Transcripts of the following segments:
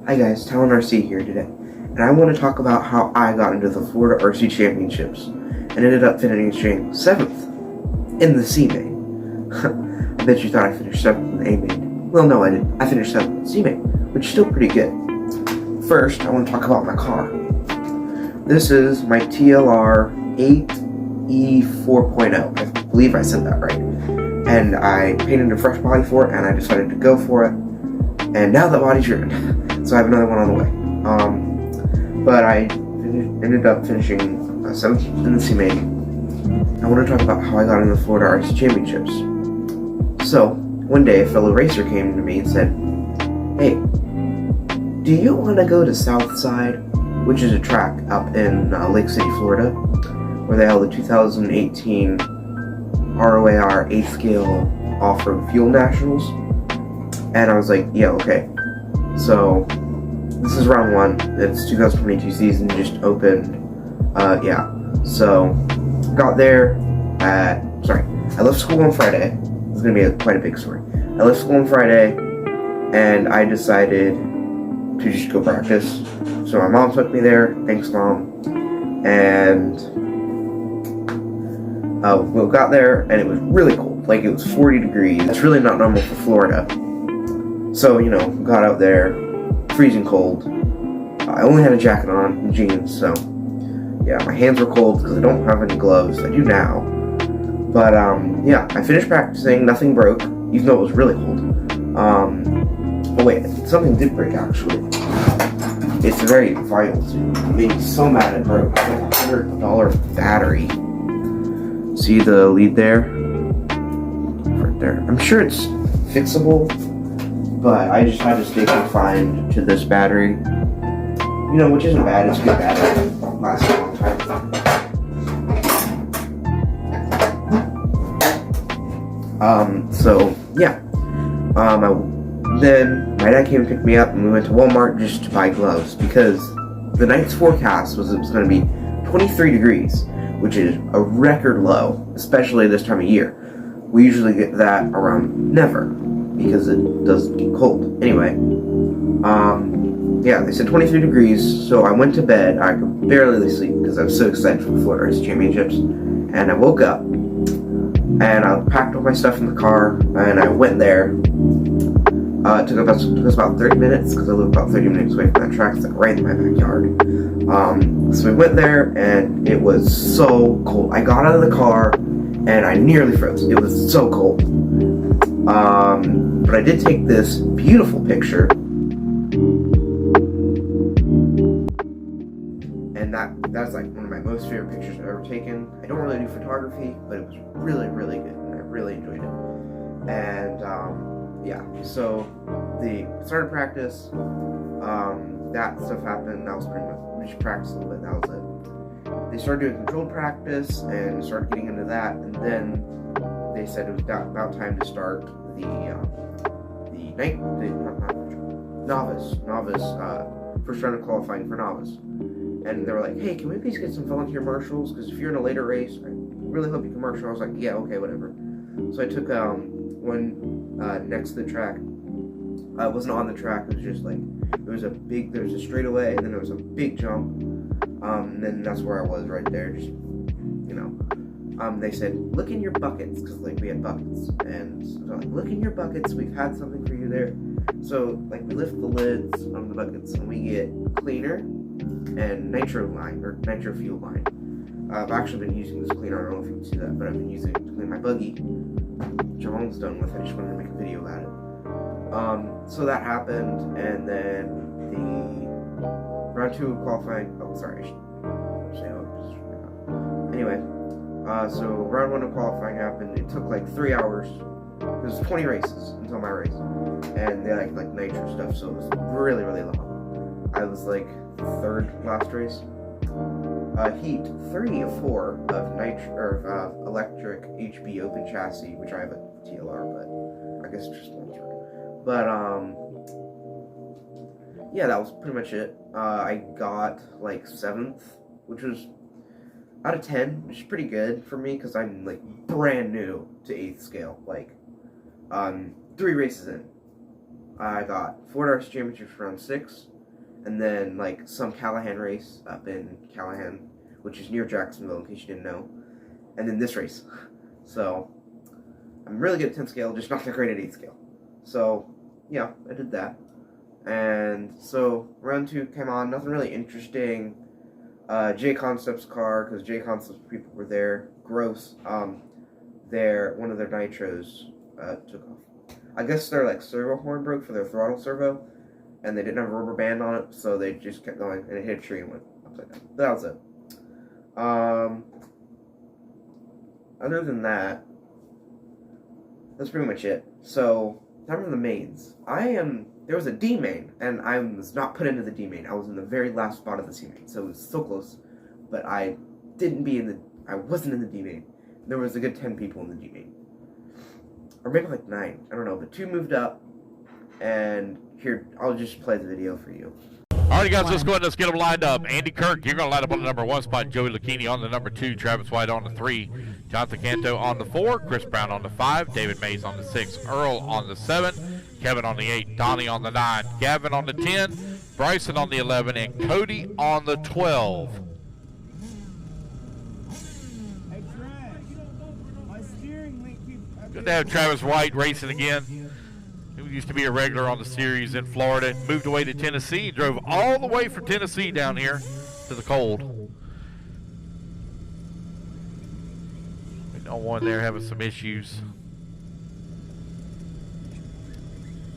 Hi guys, Talon RC here today, and I want to talk about how I got into the Florida RC Championships and ended up finishing 7th in the C main. I bet you thought I finished 7th in the A main. Well, no, I didn't. I finished 7th in the C main, which is still pretty good. First, I want to talk about my car. This is my TLR 8E 4.0. I believe I said that right. And I painted a fresh body for it, and I decided to go for it. And now the body's ruined, so I have another one on the way. But I ended up finishing 7th in the C main. I want to talk about how I got into the Florida RC Championships. So, one day a fellow racer came to me and said, "Hey, do you want to go to Southside, which is a track up in Lake City, Florida, where they held the 2018 ROAR 8th scale off-road fuel nationals?" And I was like, yeah, okay. So, this is round 1. It's 2022 season, just opened. Yeah. So, got there I left school on Friday. It's going to be quite a big story. I left school on Friday, and I decided to just go practice. So my mom took me there. Thanks, Mom. And we got there, and it was really cold. Like, it was 40 degrees. It's really not normal for Florida. So, got out there, freezing cold. I only had a jacket on and jeans, so yeah, my hands were cold because I don't have any gloves. I do now. But, yeah, I finished practicing, nothing broke, even though it was really cold. Oh wait, something did break, actually. It's very vital to me. It made me so mad it broke. It's like a $100 battery. See the lead there? Right there. I'm sure it's fixable, but I just had to stay confined to this battery. Which isn't bad, it's a good battery. It lasts a long time. So, yeah. Then my dad came and picked me up, and we went to Walmart just to buy gloves, because the night's forecast was it was going to be 23 degrees, which is a record low, especially this time of year. We usually get that around never, because it does get cold. Anyway, yeah, they said 23 degrees, so I went to bed. I could barely sleep because I was so excited for the Florida RC Championships. And I woke up, and I packed all my stuff in the car, and I went there. It took us about 30 minutes, because I live about 30 minutes away from that track. It's like right in my backyard. So we went there, and it was so cold. I got out of the car, and I nearly froze. It was so cold. But I did take this beautiful picture, and that's like one of my most favorite pictures I've ever taken. I don't really do photography, but it was really, really good, and I really enjoyed it. And yeah, so they started practice. That stuff happened. That was pretty much, we just practiced a little bit. That was it. They started doing controlled practice and started getting into that, and then they said it was about time to start the novice first round of qualifying for novice. And they were like, "Hey, can we please get some volunteer marshals? Because if you're in a later race, I really hope you can marshal." I was like, "Yeah, okay, whatever." So I took one next to the track. It wasn't on the track. It was just like there was a straightaway, and then there was a big jump. And then that's where I was right there. Just they said, "Look in your buckets," because like we had buckets, and so they're like, "Look in your buckets. We've had something for you there." So like we lift the lids on the buckets, and we get cleaner and nitro line, or nitro fuel line. I've actually been using this cleaner. I don't know if you can see that, but I've been using it to clean my buggy, which I'm almost done with. I just wanted to make a video about it. So that happened, and then the round 2 of qualifying. Oh, sorry. Anyway, so round 1 of qualifying happened. It took like 3 hours. It was 20 races until my race, and they like nitro stuff, so it was really, really long. I was like 3rd last race. Heat 3 of 4 of electric HB open chassis, which I have a TLR, but I guess it's just one. But yeah, that was pretty much it. I got like 7th, which was out of 10, which is pretty good for me because I'm like brand new to 8th scale. Like 3 races in, I got Florida RC Championships round 6, and then like some Callahan race up in Callahan, which is near Jacksonville, in case you didn't know, and then this race. So I'm really good at 10 scale, just not that great at 8 scale. So yeah, I did that. And so round 2 came on, nothing really interesting. J Concepts car, because J Concepts people were there. Gross. One of their nitros took off. I guess their like servo horn broke for their throttle servo, and they didn't have a rubber band on it, so they just kept going, and it hit a tree and went upside down. That was it. Other than that, that's pretty much it. So, time for the mains. There was a D main, and I was not put into the D main. I was in the very last spot of the C main, so it was so close, but I wasn't in the D main. There was a good 10 people in the D main. Or maybe like 9, I don't know, but 2 moved up, and here, I'll just play the video for you. Alright guys, let's go ahead and let's get them lined up. Andy Kirk, you're going to line up on the number 1 spot. Joey Lucchini on the number 2. Travis White on the 3. Jonathan Canto on the 4. Chris Brown on the 5. David Mays on the 6. Earl on the 7. Kevin on the 8. Donnie on the 9. Gavin on the 10. Bryson on the 11. And Cody on the 12. Good to have Travis White racing again. He used to be a regular on the series in Florida, moved away to Tennessee, drove all the way from Tennessee down here to the cold. We know one there having some issues.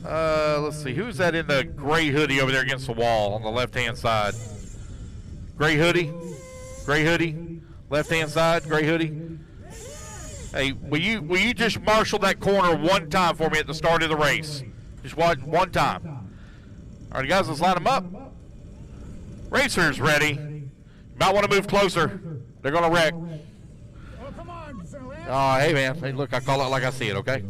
Let's see, who's that in the gray hoodie over there against the wall on the left-hand side? Gray hoodie, left-hand side, gray hoodie. Hey, will you just marshal that corner one time for me at the start of the race? Just one time. All right, guys, let's line them up. Racers ready. You might want to move closer. They're going to wreck. Oh, come on, oh, hey, man. Hey, look, I call it like I see it, okay?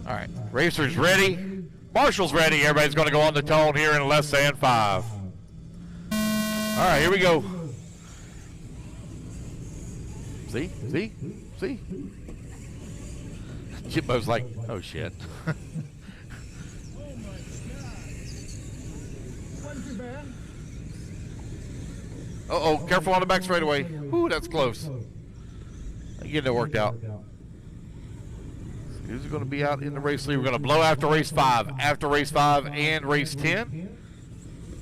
All right, racers ready. Marshall's ready. Everybody's going to go on the tone here in less than 5. All right, here we go. See? Jimbo's like, oh shit. Uh-oh, careful on the back straightaway. Ooh, that's close. Getting it worked out. Who's going to be out in the race lead? We're going to blow after race 5. After race 5 and race 10.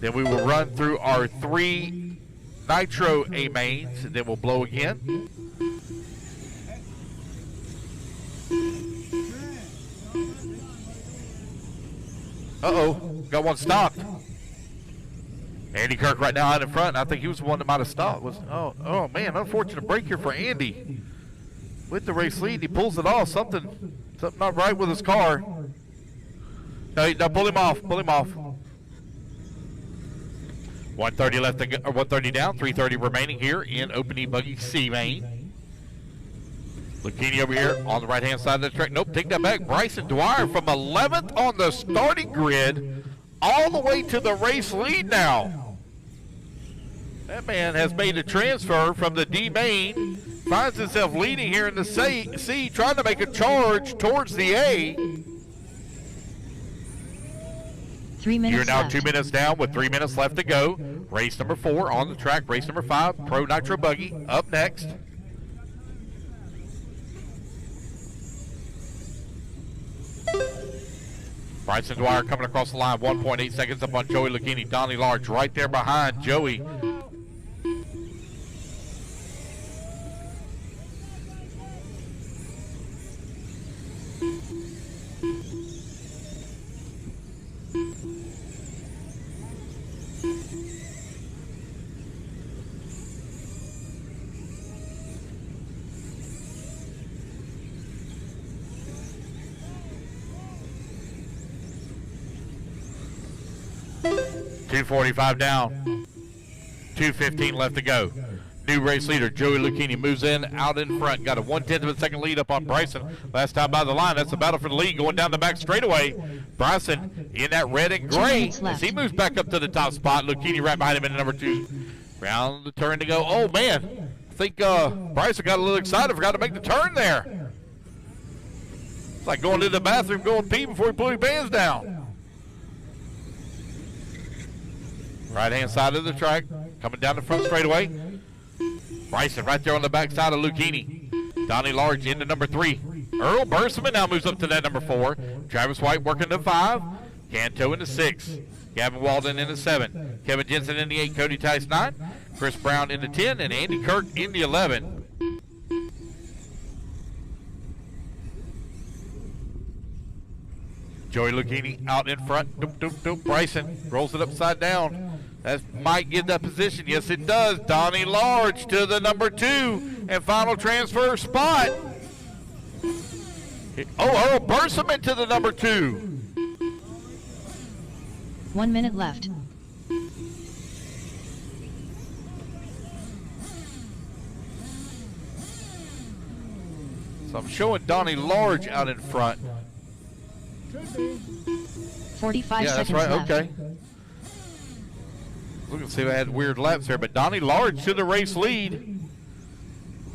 Then we will run through our 3 Nitro A mains, and then we'll blow again. Uh-oh, got one stopped. Andy Kirk right now out in front. I think he was the one that might have stopped. Oh man, unfortunate break here for Andy. With the race lead, he pulls it off. Something not right with his car. No, pull him off. 130 left to go, or 130 down, 330 remaining here in Open E Buggy C main. Lucchini over here on the right-hand side of the track. Nope, take that back. Bryson Dwyer from 11th on the starting grid all the way to the race lead now. That man has made a transfer from the D main, finds himself leading here in the C, trying to make a charge towards the A. 3 minutes You're now left. 2 minutes down with 3 minutes left to go. Race number 4 on the track. Race number 5, Pro Nitro Buggy, up next. Bryson Dwyer coming across the line, 1.8 seconds up on Joey Lucchini. Donnie Large right there behind Joey. .245 down, 2:15 left to go. New race leader Joey Lucchini moves in out in front. Got a 1/10 of a second lead up on Bryson. Last time by the line. That's the battle for the lead going down the back straightaway. Bryson in that red and gray as he moves back up to the top spot. Lucchini right behind him in number 2. Round the turn to go. Oh man, I think Bryson got a little excited. Forgot to make the turn there. It's like going to the bathroom, going pee before he put his pants down. Right-hand side of the track, coming down the front straightaway. Bryson right there on the backside of Lucchini. Donnie Large into number 3. Earl Burseman now moves up to that number 4. Travis White working to 5. Canto into 6. Gavin Walden into 7. Kevin Jensen in the 8. Cody Tice 9. Chris Brown in the 10. And Andy Kirk in the 11. Joey Lucchini out in front. Doop, doop, doop. Bryson rolls it upside down. That might give that position. Yes, it does. Donnie Large to the number 2 and final transfer spot. Oh, Earl Burseman to the number 2. 1 minute left. So I'm showing Donnie Large out in front. 45 Yeah, that's seconds right. left. Okay. Look and see if I had weird laps there, but Donnie Large to the race lead.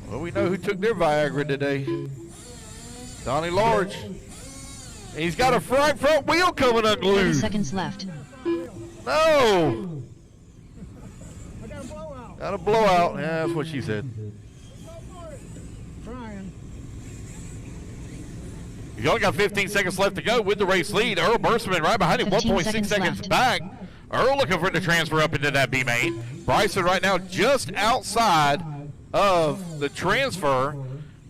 Well, we know who took their Viagra today. Donnie Large. And he's got a front wheel coming 30 unglued. seconds left. No! I got a blowout. Got a blowout. Yeah, that's what she said. Trying. You only got 15 seconds left to go with the race lead. Earl Burseman right behind him, 15 1.6 seconds left. back. Earl looking for it to transfer up into that B main. Bryson right now just outside of the transfer.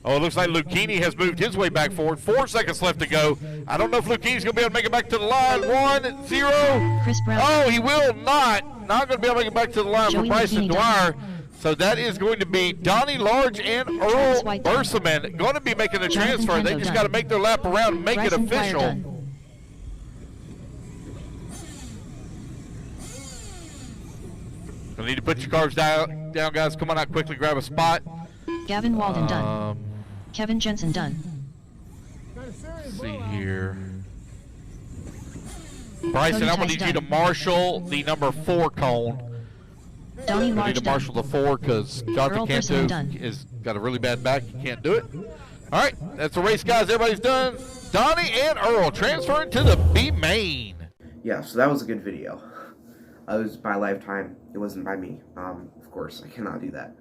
Oh, it looks like Lucchini has moved his way back forward. 4 seconds left to go. I don't know if Lucchini's going to be able to make it back to the line. 1, 0. Chris Brown. Oh, he will not. Not going to be able to make it back to the line for Joey Bryson Lucchini Dwyer. So that is going to be Donnie Large and Earl Travis White done. Burseman going to be making the Jonathan transfer. They Kendo just done. got to make their lap around and make Bryson it Dwyer official. done. You'll need to put your cars down, guys. Come on out quickly, grab a spot. Gavin Walden done. Kevin Jensen done. Got a serious Let's see blowout. here. Bryson, Cody I'm going to Tice need you to done. marshal the number 4 cone. Donnie I need Large to done. marshal the 4 because Jonathan Earl Cantu Burseman done. has got a really bad back. He can't do it. All right, that's the race, guys. Everybody's done. Donnie and Earl transferring to the B main. Yeah, so that was a good video. It was by lifetime. It wasn't by me. Of course, I cannot do that.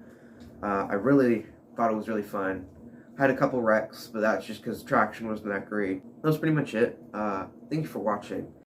I really thought it was really fun. Had a couple wrecks, but that's just because traction wasn't that great. That was pretty much it. Thank you for watching.